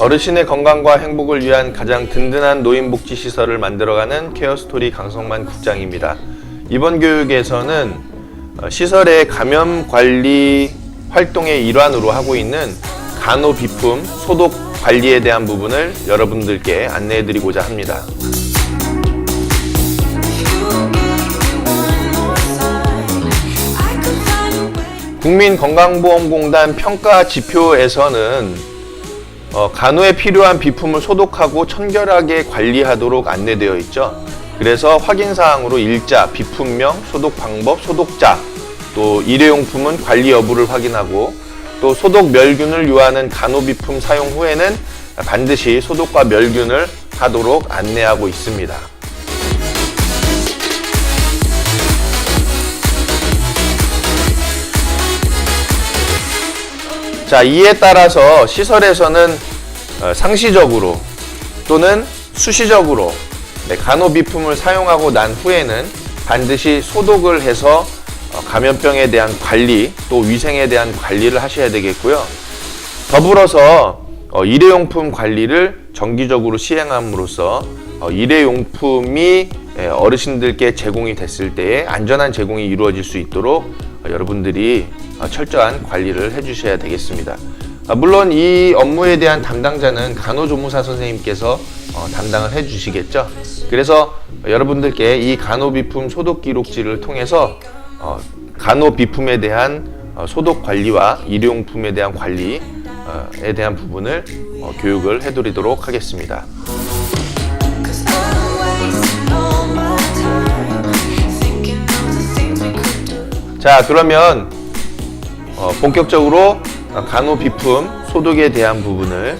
어르신의 건강과 행복을 위한 가장 든든한 노인복지시설을 만들어가는 케어스토리 강성만 국장입니다. 이번 교육에서는 시설의 감염관리 활동의 일환으로 하고 있는 간호비품 소독 관리에 대한 부분을 여러분들께 안내해드리고자 합니다. 국민건강보험공단 평가 지표에서는 간호에 필요한 비품을 소독하고 청결하게 관리하도록 안내되어 있죠. 그래서 확인사항으로 일자, 비품명, 소독 방법, 소독자, 또 일회용품은 관리 여부를 확인하고 또 소독 멸균을 요하는 간호비품 사용 후에는 반드시 소독과 멸균을 하도록 안내하고 있습니다. 자, 이에 따라서 시설에서는 상시적으로 또는 수시적으로 간호비품을 사용하고 난 후에는 반드시 소독을 해서 감염병에 대한 관리 또 위생에 대한 관리를 하셔야 되겠고요. 더불어서 일회용품 관리를 정기적으로 시행함으로써 일회용품이 어르신들께 제공이 됐을 때에 안전한 제공이 이루어질 수 있도록 여러분들이 철저한 관리를 해주셔야 되겠습니다. 물론 이 업무에 대한 담당자는 간호조무사 선생님께서 담당을 해주시겠죠. 그래서 여러분들께 이 간호비품 소독 기록지를 통해서 간호비품에 대한 소독 관리와 일회용품에 대한 관리에 대한 부분을 교육을 해드리도록 하겠습니다. 자, 그러면 본격적으로 간호비품 소독에 대한 부분을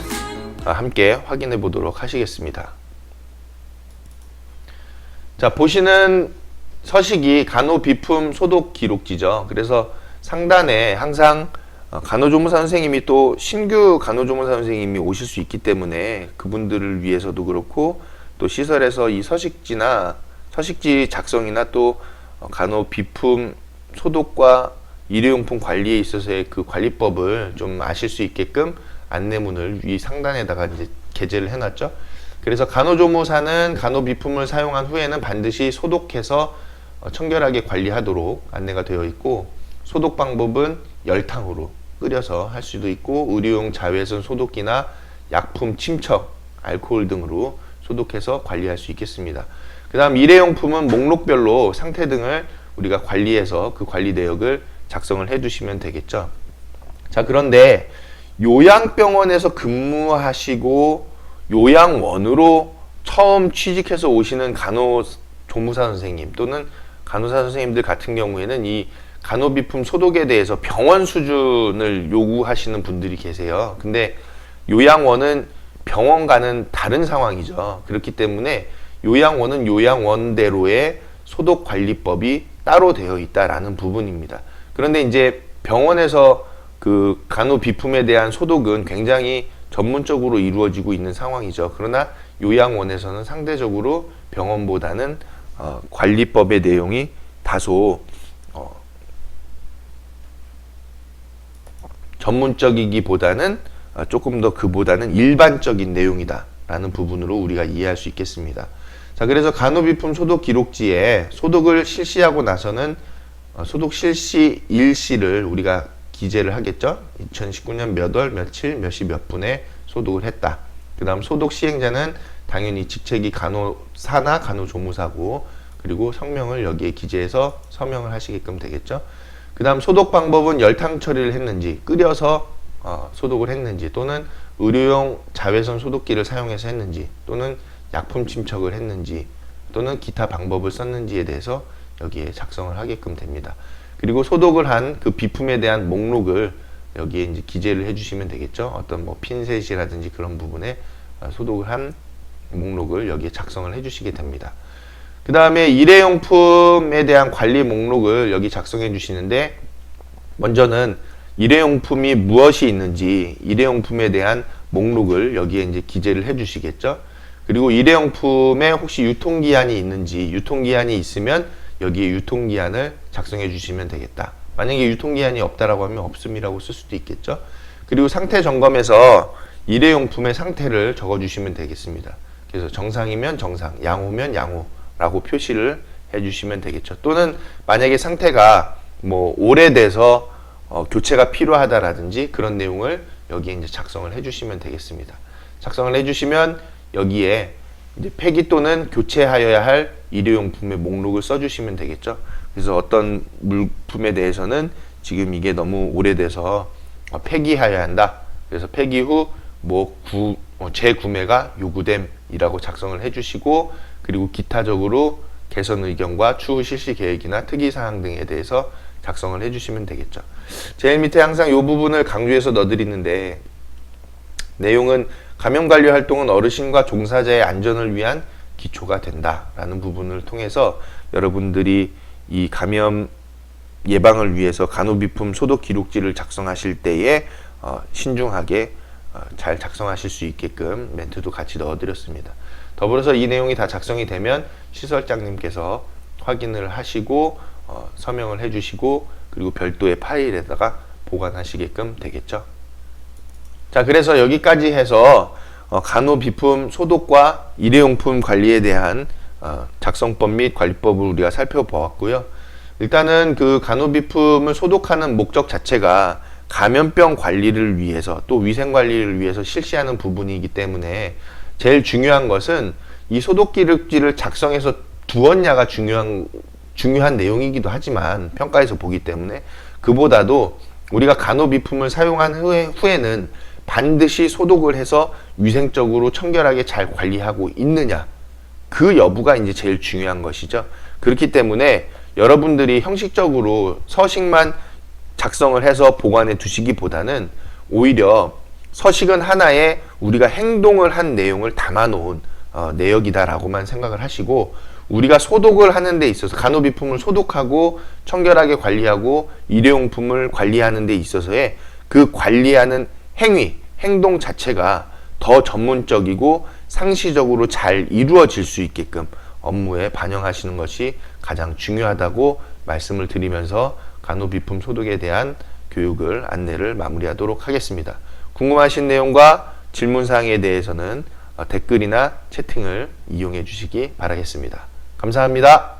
함께 확인해 보도록 하시겠습니다. 자, 보시는 서식이 간호비품 소독 기록지죠. 그래서 상단에 항상 간호조무사 선생님이 또 신규 간호조무사 선생님이 오실 수 있기 때문에 그분들을 위해서도 그렇고 또 시설에서 이 서식지 작성이나 또 간호비품 소독과 일회용품 관리에 있어서의 그 관리법을 좀 아실 수 있게끔 안내문을 위 상단에다가 이제 게재를 해놨죠. 그래서 간호조무사는 간호비품을 사용한 후에는 반드시 소독해서 청결하게 관리하도록 안내가 되어 있고, 소독 방법은 열탕으로 끓여서 할 수도 있고 의료용 자외선 소독기나 약품 침척, 알코올 등으로 소독해서 관리할 수 있겠습니다. 그 다음 일회용품은 목록별로 상태 등을 우리가 관리해서 그 관리 내역을 작성을 해두시면 되겠죠. 자, 그런데 요양병원에서 근무하시고 요양원으로 처음 취직해서 오시는 간호조무사 선생님 또는 간호사 선생님들 같은 경우에는 이 간호비품 소독에 대해서 병원 수준을 요구하시는 분들이 계세요. 근데 요양원은 병원과는 다른 상황이죠. 그렇기 때문에 요양원은 요양원대로의 소독관리법이 따로 되어 있다라는 부분입니다. 그런데 이제 병원에서 그 간호비품에 대한 소독은 굉장히 전문적으로 이루어지고 있는 상황이죠. 그러나 요양원에서는 상대적으로 병원보다는 관리법의 내용이 다소 전문적이기보다는 조금 더 그보다는 일반적인 내용이다 라는 부분으로 우리가 이해할 수 있겠습니다. 자, 그래서 간호비품 소독 기록지에 소독을 실시하고 나서는 소독 실시 일시를 우리가 기재를 하겠죠. 2019년 몇 월 며칠 몇 시 몇 분에 소독을 했다. 그 다음 소독 시행자는 당연히 직책이 간호사나 간호조무사고, 그리고 성명을 여기에 기재해서 서명을 하시게끔 되겠죠. 그 다음 소독 방법은 열탕 처리를 했는지, 끓여서 소독을 했는지, 또는 의료용 자외선 소독기를 사용해서 했는지, 또는 약품 침척을 했는지, 또는 기타 방법을 썼는지에 대해서 여기에 작성을 하게끔 됩니다. 그리고 소독을 한 그 비품에 대한 목록을 여기에 이제 기재를 해주시면 되겠죠. 어떤 뭐 핀셋이라든지 그런 부분에 소독을 한 목록을 여기에 작성을 해주시게 됩니다. 그 다음에 일회용품에 대한 관리 목록을 여기 작성해 주시는데, 먼저는 일회용품이 무엇이 있는지 일회용품에 대한 목록을 여기에 이제 기재를 해 주시겠죠. 그리고 일회용품에 혹시 유통기한이 있는지, 유통기한이 있으면 여기에 유통기한을 작성해 주시면 되겠다. 만약에 유통기한이 없다라고 하면 없음이라고 쓸 수도 있겠죠. 그리고 상태 점검에서 일회용품의 상태를 적어 주시면 되겠습니다. 그래서 정상이면 정상, 양호면 양호라고 표시를 해 주시면 되겠죠. 또는 만약에 상태가 뭐 오래돼서 교체가 필요하다라든지 그런 내용을 여기에 이제 작성을 해 주시면 되겠습니다. 작성을 해 주시면 여기에 이제 폐기 또는 교체하여야 할 일회용품의 목록을 써 주시면 되겠죠. 그래서 어떤 물품에 대해서는 지금 이게 너무 오래돼서 폐기하여야 한다. 그래서 폐기 후 재구매가 요구됨이라고 작성을 해주시고, 그리고 기타적으로 개선 의견과 추후 실시 계획이나 특이 사항 등에 대해서 작성을 해주시면 되겠죠. 제일 밑에 항상 이 부분을 강조해서 넣어드리는데, 내용은 감염 관리 활동은 어르신과 종사자의 안전을 위한 기초가 된다라는 부분을 통해서 여러분들이 이 감염 예방을 위해서 간호비품 소독 기록지를 작성하실 때에 신중하게 잘 작성하실 수 있게끔 멘트도 같이 넣어드렸습니다. 더불어서 이 내용이 다 작성이 되면 시설장님께서 확인을 하시고 서명을 해주시고, 그리고 별도의 파일에다가 보관하시게끔 되겠죠. 자, 그래서 여기까지 해서 간호비품 소독과 일회용품 관리에 대한 작성법 및 관리법을 우리가 살펴보았고요. 일단은 그 간호비품을 소독하는 목적 자체가 감염병 관리를 위해서 또 위생 관리를 위해서 실시하는 부분이기 때문에 제일 중요한 것은 이 소독 기록지를 작성해서 두었냐가 중요한 내용이기도 하지만, 평가에서 보기 때문에 그보다도 우리가 간호비품을 사용한 후에는 반드시 소독을 해서 위생적으로 청결하게 잘 관리하고 있느냐, 그 여부가 이제 제일 중요한 것이죠. 그렇기 때문에 여러분들이 형식적으로 서식만 작성을 해서 보관해 두시기보다는 오히려 서식은 하나의 우리가 행동을 한 내용을 담아 놓은 내역이다라고만 생각을 하시고, 우리가 소독을 하는 데 있어서 간호비품을 소독하고 청결하게 관리하고 일회용품을 관리하는 데 있어서의 그 관리하는 행동 자체가 더 전문적이고 상시적으로 잘 이루어질 수 있게끔 업무에 반영하시는 것이 가장 중요하다고 말씀을 드리면서 간호비품 소독에 대한 교육을 안내를 마무리하도록 하겠습니다. 궁금하신 내용과 질문사항에 대해서는 댓글이나 채팅을 이용해 주시기 바라겠습니다. 감사합니다.